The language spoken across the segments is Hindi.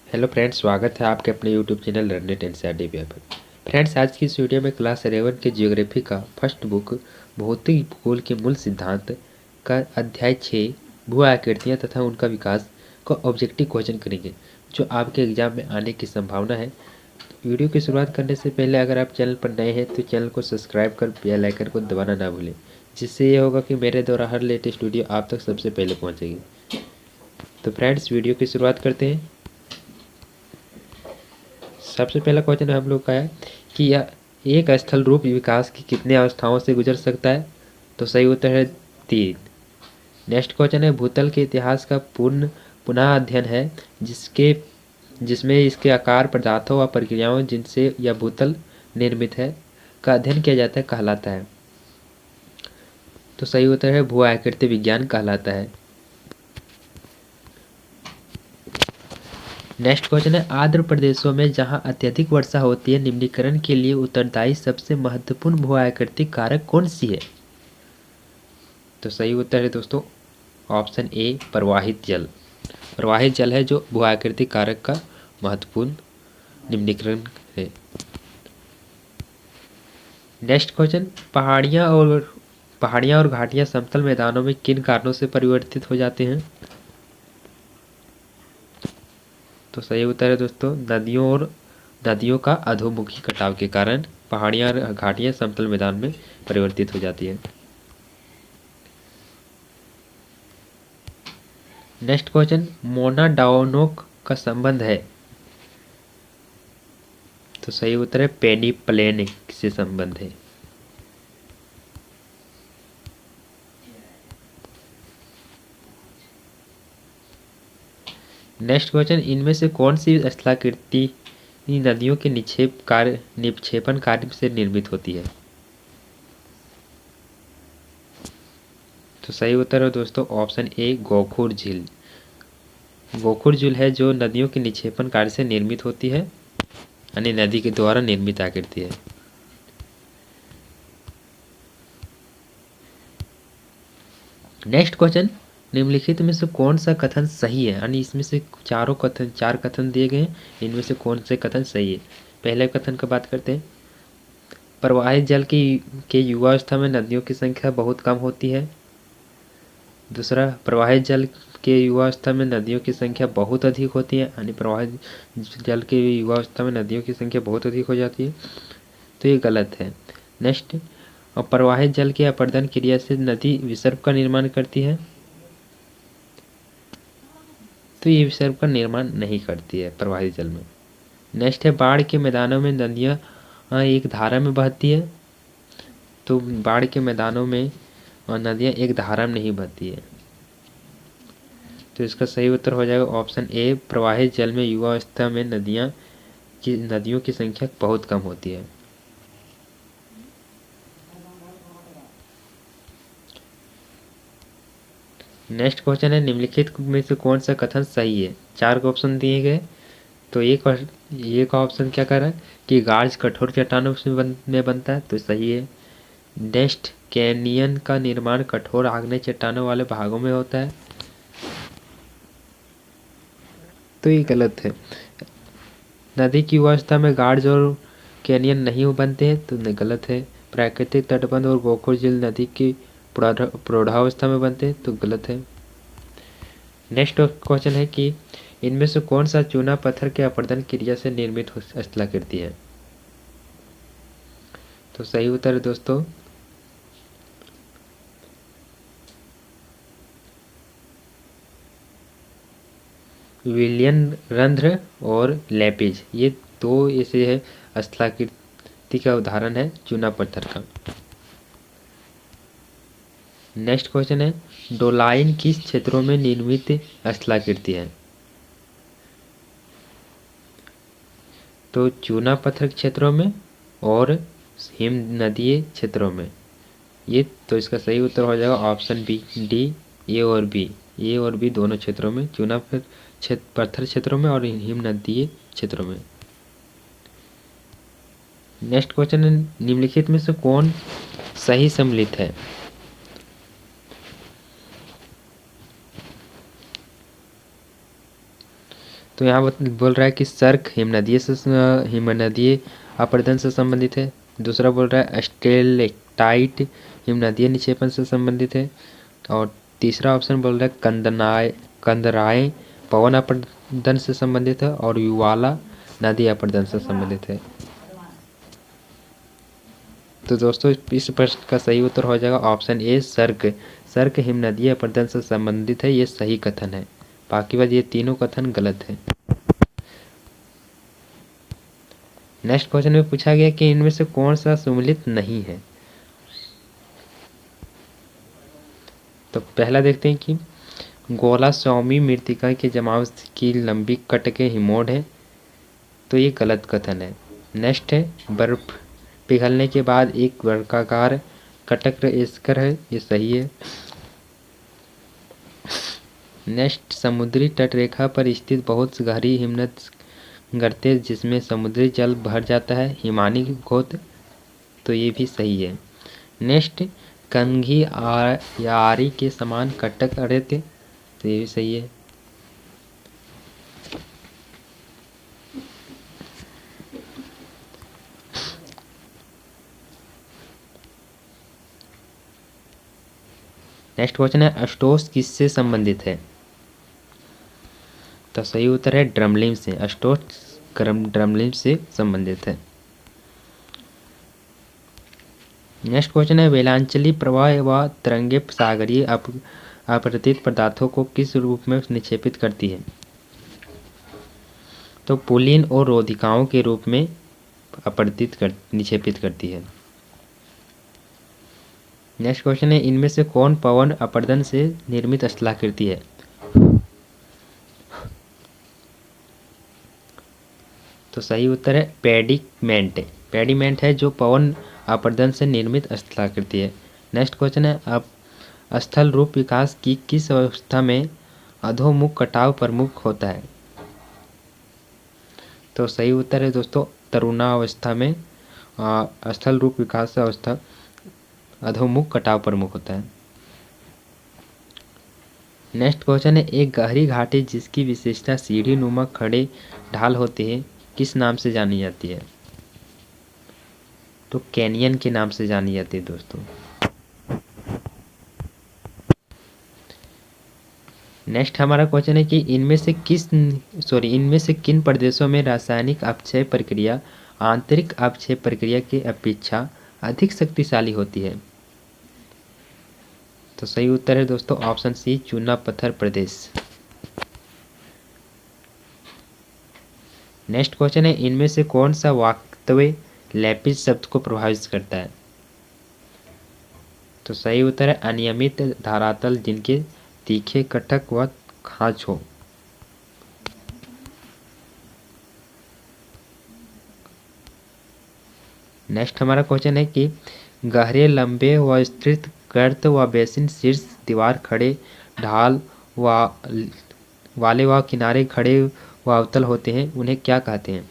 हेलो फ्रेंड्स, स्वागत है आपके अपने यूट्यूब चैनल लर्नेट एनसीईआरटी पर। फ्रेंड्स, आज की इस वीडियो में क्लास 11 के जियोग्राफी का फर्स्ट बुक भौतिक भूगोल के मूल सिद्धांत का अध्याय 6 भू आकृतियाँ तथा उनका विकास को ऑब्जेक्टिव क्वेश्चन करेंगे जो आपके एग्जाम में आने की संभावना है। वीडियो की शुरुआत करने से पहले अगर आप चैनल पर नए हैं तो चैनल को सब्सक्राइब कर बेल आइकन को दबाना ना भूलें, जिससे ये होगा कि मेरे द्वारा हर लेटेस्ट वीडियो आप तक सबसे पहले पहुँचेगी। तो फ्रेंड्स, वीडियो की शुरुआत करते हैं। सबसे पहला क्वेश्चन हम लोग का है कि यह एक स्थल रूप विकास की कितने अवस्थाओं से गुजर सकता है। तो सही उत्तर है 3। नेक्स्ट क्वेश्चन है भूतल के इतिहास का पुनः अध्ययन है जिसमें इसके आकार, पदार्थों व प्रक्रियाओं जिनसे यह भूतल निर्मित है का अध्ययन किया जाता है कहलाता है। तो सही उत्तर है भू आकृति विज्ञान कहलाता है। नेक्स्ट क्वेश्चन है आर्द्र प्रदेशों में जहां अत्यधिक वर्षा होती है निम्नीकरण के लिए उत्तरदायी सबसे महत्वपूर्ण भू आकृतिक कारक कौन सी है। तो सही उत्तर है दोस्तों ऑप्शन ए प्रवाहित जल। प्रवाहित जल है जो भू आकृतिक कारक का महत्वपूर्ण निम्नीकरण है। नेक्स्ट क्वेश्चन पहाड़ियां और घाटियां समतल मैदानों में किन कारणों से परिवर्तित हो जाते हैं। तो सही उत्तर है दोस्तों नदियों का अधोमुखी कटाव के कारण पहाड़ियां और घाटियां समतल मैदान में परिवर्तित हो जाती है। नेक्स्ट क्वेश्चन मोनाडाओनोक का संबंध है। तो सही उत्तर है पेनिप्लेनिक से संबंध है। नेक्स्ट क्वेश्चन इनमें से कौन सी स्थलाकृति नदियों के निक्षेपण कार्य से निर्मित होती है। तो सही उत्तर है दोस्तों ऑप्शन ए गोखुर झील। गोखुर झील है जो नदियों के निक्षेपण कार्य से निर्मित होती है, यानी नदी के द्वारा निर्मित आकृति है। नेक्स्ट क्वेश्चन निम्नलिखित में से कौन सा कथन सही है, यानी इसमें से चार कथन दिए गए हैं, इनमें से कौन से कथन सही है। पहले कथन का बात करते हैं। प्रवाहित जल के युवावस्था में नदियों की संख्या बहुत कम होती है। दूसरा, प्रवाहित जल के युवावस्था में नदियों की संख्या बहुत अधिक होती है, यानी प्रवाहित जल के युवावस्था में नदियों की संख्या बहुत अधिक हो जाती है। तो ये गलत है। नेक्स्ट, और प्रवाहित जल की अपरदन क्रिया से नदी विसर्प का निर्माण करती है। तो ये विसर्प का निर्माण नहीं करती है प्रवाहित जल में। नेक्स्ट है बाढ़ के मैदानों में नदियाँ एक धारा में बहती है। तो बाढ़ के मैदानों में नदियाँ एक धारा में नहीं बहती है। तो इसका सही उत्तर हो जाएगा ऑप्शन ए प्रवाहित जल में युवावस्था में नदियों की संख्या बहुत कम होती है। नेक्स्ट क्वेश्चन है निम्नलिखित में से कौन सा कथन सही है। 4 ऑप्शन दिए गए। तो एक ऑप्शन क्या कर रहा है कि गार्ज कठोर चट्टानों में बनता है, तो सही है। नेक्स्ट, कैनियन का निर्माण कठोर आग्नेय चट्टानों वाले भागों में होता है, तो ये गलत है। नदी की अवस्था में गार्ज और कैनियन नहीं बनते हैं, तो गलत है। प्राकृतिक तटबंध और गोखुर झील नदी की प्रौढ़ावस्था में बनते हैं, तो गलत है। नेक्स्ट क्वेश्चन है कि इनमें से कौन सा चूना पत्थर के अपरदन क्रिया से निर्मित स्थलाकृति है। तो सही उत्तर है दोस्तों विलियन रंध्र और लैपिज, ये दो ऐसे है स्थलाकृति का उदाहरण है चूना पत्थर का। नेक्स्ट क्वेश्चन है डोलाइन किस क्षेत्रों में निर्मित स्थलाकृति है। तो चूना पत्थर क्षेत्रों में और हिम नदीय क्षेत्रों में। ये तो इसका सही उत्तर हो जाएगा ऑप्शन बी डी ए और बी दोनों क्षेत्रों में, चूना पत्थर क्षेत्रों में और हिम नदीय क्षेत्रों में। नेक्स्ट क्वेश्चन है निम्नलिखित में से कौन सही सम्मिलित है। तो यहाँ बोल रहा है कि सर्क हिमनदीय अपरदन से संबंधित है। दूसरा बोल रहा है स्टेलेक्टाइट हिमनदीय निक्षेपण से संबंधित है। और तीसरा ऑप्शन बोल रहा है कंदराए पवन अपरदन से संबंधित है और युवाला नदी अपरदन से संबंधित है। तो दोस्तों इस प्रश्न का सही उत्तर हो जाएगा ऑप्शन ए सर्क हिमनदीय अपरदन से संबंधित है, ये सही कथन है। बाकी बात ये तीनों कथन गलत है। नेक्स्ट क्वेश्चन में पूछा गया कि इनमें से कौन सा सुमेलित नहीं है। तो पहला देखते हैं कि गोला स्वामी मृत्तिका के जमाव की लंबी कटके हिमोड है, तो ये गलत कथन है। नेक्स्ट है बर्फ पिघलने के बाद एक वर्गाकार कटक एस्कर है, ये सही है। नेक्स्ट समुद्री तटरेखा पर स्थित बहुत गहरी हिमनद गर्ते जिसमें समुद्री जल भर जाता है, हिमानी गोत, तो ये भी सही है। नेक्स्ट कंघी या आरी के समान कटक अड़ेते, तो ये भी सही है। नेक्स्ट क्वेश्चन है अस्टोस किससे संबंधित है। तो सही उत्तर है ड्रमलिन से। अस्टोस ड्रमलिन से संबंधित है। नेक्स्ट क्वेश्चन है वेलांचली प्रवाह व तरंगे सागरीय अपरतित पदार्थों को किस रूप में निक्षेपित करती है। तो पुलिन और रोधिकाओं के रूप में निक्षेपित करती है। नेक्स्ट क्वेश्चन है इनमें से कौन पवन अपरदन से निर्मित स्थलाकृति है। तो सही उत्तर है पेडिमेंट। पेडिमेंट है जो पवन अपरदन से निर्मित स्थलाकृति है। नेक्स्ट क्वेश्चन है अब स्थल रूप विकास की किस अवस्था में अधोमुख कटाव प्रमुख होता है। तो सही उत्तर है दोस्तों तरुणावस्था में स्थल रूप विकास अवस्था अधोमुख कटाव प्रमुख होता है। नेक्स्ट क्वेश्चन है एक गहरी घाटी जिसकी विशेषता सीढ़ी नुमा खड़े ढाल होते हैं किस नाम से जानी जाती है। तो कैनियन के नाम से जानी जाती है दोस्तों। नेक्स्ट हमारा क्वेश्चन है कि इनमें से किन प्रदेशों में रासायनिक अपक्षय प्रक्रिया आंतरिक अपक्षय प्रक्रिया की अपेक्षा अधिक शक्तिशाली होती है। तो सही उत्तर है दोस्तों ऑप्शन सी चूना पत्थर प्रदेश। नेक्स्ट क्वेश्चन है इनमें से कौन सा वाक्तव्य लैपिस शब्द को प्रभावित करता है। तो सही उत्तर है अनियमित धरातल जिनके तीखे कटक व खांच हो। नेक्स्ट हमारा क्वेश्चन है कि गहरे लंबे व स्थिर गर्त व बेसिन शीर्ष दीवार खड़े ढाल वाले व किनारे खड़े व अवतल होते हैं उन्हें क्या कहते हैं।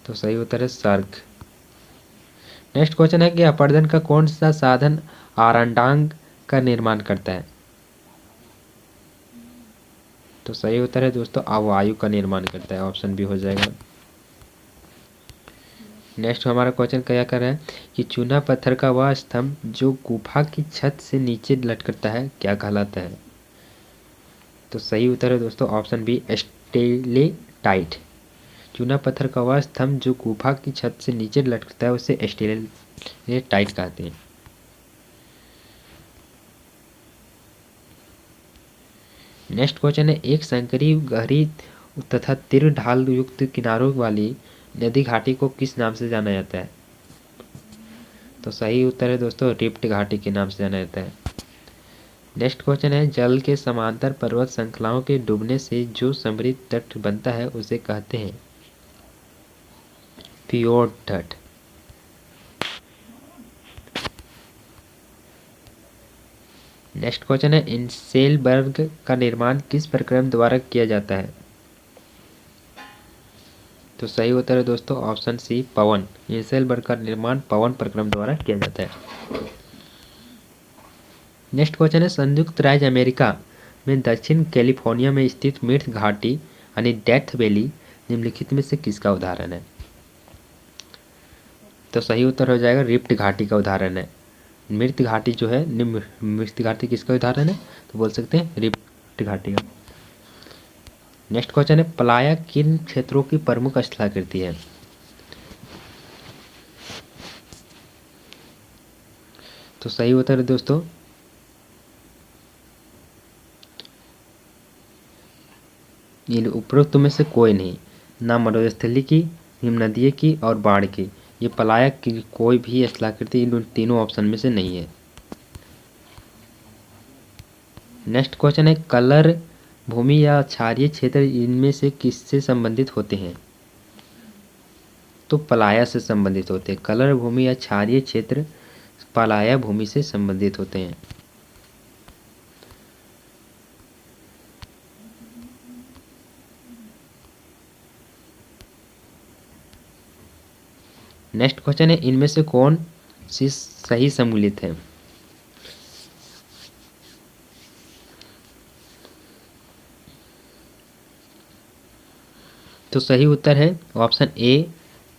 तो सही उत्तर है सर्ग। नेक्स्ट क्वेश्चन है कि अपरदन का कौन सा साधन आरंडांग का निर्माण करता है। तो सही उत्तर है दोस्तों अवायु का निर्माण करता है, ऑप्शन बी हो जाएगा। नेक्स्ट हमारा क्वेश्चन क्या कर रहा है कि चूना पत्थर का वह स्तंभ जो गुफा की छत से नीचे लटकता है क्या कहलाता है। तो सही उत्तर है दोस्तों ऑप्शन बी स्टेलेटाइट। चूना पत्थर का वह स्तंभ जो गुफा की छत से नीचे लटकता है उसे स्टेलेटाइट कहते हैं। नेक्स्ट क्वेश्चन है एक संकरी गहरी तथा तीव्र ढाल युक्त किनारों वाली नदी घाटी को किस नाम से जाना जाता है। तो सही उत्तर है दोस्तों रिफ्ट घाटी के नाम से जाना जाता है। नेक्स्ट क्वेश्चन है जल के समांतर पर्वत श्रृंखलाओं के डूबने से जो समृद्ध तट बनता है उसे कहते हैं फियोर्ड तट। नेक्स्ट क्वेश्चन है इंसेलबर्ग का निर्माण किस प्रक्रम द्वारा किया जाता है। तो सही उत्तर है दोस्तों ऑप्शन सी पवन। इंसेलबर्ग का निर्माण पवन प्रक्रम द्वारा किया जाता है। नेक्स्ट क्वेश्चन है संयुक्त राज्य अमेरिका में दक्षिण कैलिफोर्निया में स्थित मिर्थ घाटी यानी डेथ वैली निम्नलिखित में से किसका उदाहरण है? तो सही उत्तर हो जाएगा रिफ्ट घाटी का उदाहरण है। मिर्थ घाटी जो है, मिर्थ घाटी किसका उदाहरण है? तो बोल सकते हैं रिफ्ट घाटी का। नेक्स्ट क्वेश्चन है, पलाया किन क्षेत्रों की प्रमुख स्थलाकृति है? तो सही उत्तर है दोस्तों इन उपरोक्त में से कोई नहीं, ना मरुस्थली की, हिमनदीय की और बाढ़ की। ये पलायक की कोई भी स्थलाकृति इन तीनों ऑप्शन में से नहीं है। नेक्स्ट क्वेश्चन है, कलर भूमि या क्षारीय क्षेत्र इनमें से किससे संबंधित होते हैं? तो पलाया से संबंधित होते हैं। कलर भूमि या क्षारीय क्षेत्र पलाया भूमि से संबंधित होते हैं। नेक्स्ट क्वेश्चन है, इनमें से कौन सी सही सम्मिलित है? तो सही उत्तर है ऑप्शन ए,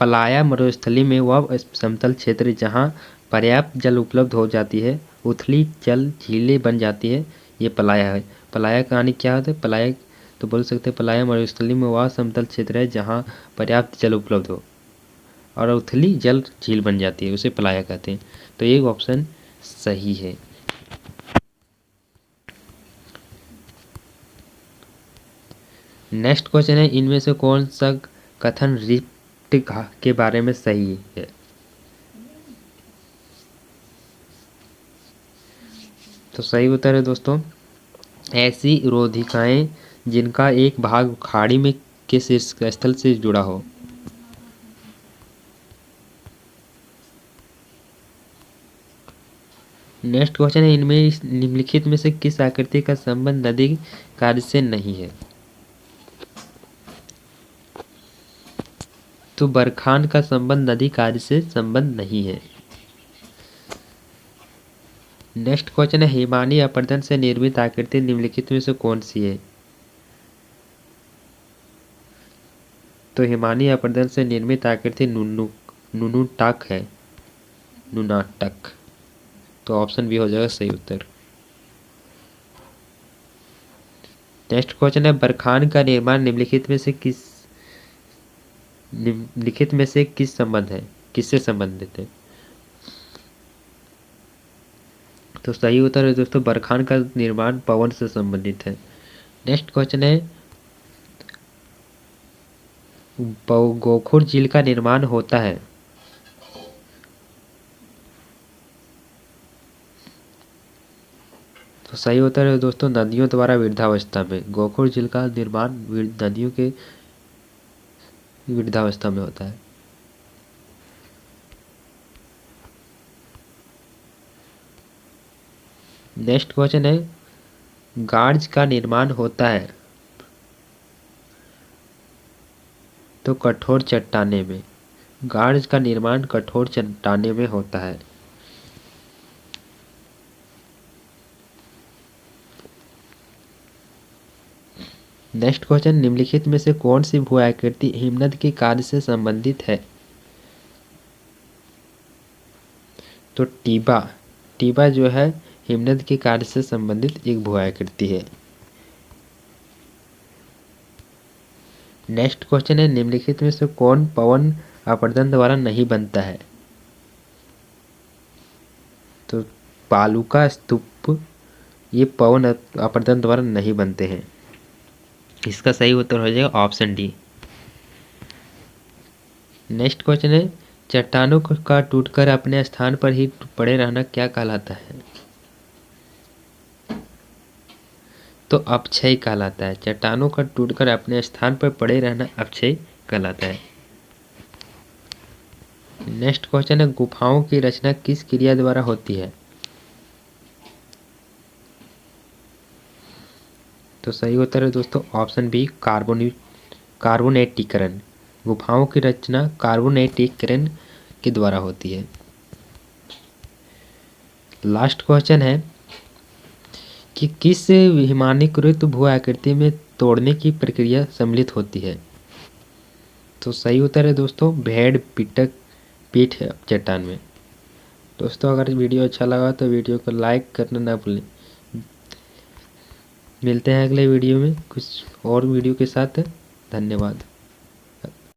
पलाया मरुस्थली में वह समतल क्षेत्र जहां पर्याप्त जल उपलब्ध हो जाती है, उथली जल झीलें बन जाती है, ये पलाया है। पलाया का यानी क्या होता है? पलाया तो बोल सकते हैं पलाया मरुस्थली में वह समतल क्षेत्र है जहां पर्याप्त जल उपलब्ध हो और उथली जल झील बन जाती है, उसे पलाया कहते हैं। तो ये ऑप्शन सही है। नेक्स्ट क्वेश्चन है, इनमें से कौन सा कथन रिफ्ट के बारे में सही है? तो सही उत्तर है दोस्तों, ऐसी रोधिकाएं जिनका एक भाग खाड़ी में के शीर्ष स्थल से जुड़ा हो। नेक्स्ट क्वेश्चन है, इनमें निम्नलिखित में से किस आकृति का संबंध नदी कार्य से नहीं है? तो बरखान का संबंध नदी कार्य से संबंध नहीं है। नेक्स्ट क्वेश्चन है, हिमानी अपरदन से निर्मित आकृति निम्नलिखित में से कौन सी है? तो हिमानी अपरदन से निर्मित आकृति नुनुटाक है, नुनाटक। तो ऑप्शन बी हो जाएगा सही उत्तर। नेक्स्ट क्वेश्चन है, बरखान का निर्माण निम्नलिखित में से किस संबंध है, किससे संबंधित है? तो सही उत्तर है दोस्तों, बरखान का निर्माण पवन से संबंधित है। नेक्स्ट क्वेश्चन है, गोखुर झील का निर्माण होता है। तो सही उत्तर है दोस्तों, नदियों द्वारा वृद्धावस्था में। गोखुर झील का निर्माण नदियों के वृद्धावस्था में होता है। नेक्स्ट क्वेश्चन है, गार्ज का निर्माण होता है तो कठोर चट्टाने में। गार्ज का निर्माण कठोर चट्टाने में होता है। नेक्स्ट क्वेश्चन, निम्नलिखित में से कौन सी भू आकृति हिमनद के कार्य से संबंधित है? तो टीबा जो है हिमनद के कार्य से संबंधित एक भू आकृति है। नेक्स्ट क्वेश्चन है, निम्नलिखित में से कौन पवन अपरदन द्वारा नहीं बनता है? तो पालुका स्तूप ये पवन अपरदन द्वारा नहीं बनते हैं। इसका सही उत्तर हो जाएगा ऑप्शन डी। नेक्स्ट क्वेश्चन है, चट्टानों का टूटकर अपने स्थान पर ही पड़े रहना क्या कहलाता है? तो अपक्षय कहलाता है। चट्टानों का टूटकर अपने स्थान पर पड़े रहना अपक्षय कहलाता है। नेक्स्ट क्वेश्चन है, गुफाओं की रचना किस क्रिया द्वारा होती है? तो सही उत्तर है दोस्तों ऑप्शन बी, कार्बोनेटीकरण। गुफाओं की रचना कार्बोनेटीकरण के द्वारा होती है। लास्ट क्वेश्चन है कि किस हिमानीकृत भू आकृति में तोड़ने की प्रक्रिया सम्मिलित होती है? तो सही उत्तर है दोस्तों भेड़ पिटक पीठ चट्टान में। दोस्तों अगर वीडियो अच्छा लगा तो वीडियो को लाइक करना ना भूलें। मिलते हैं अगले वीडियो में कुछ और वीडियो के साथ। धन्यवाद।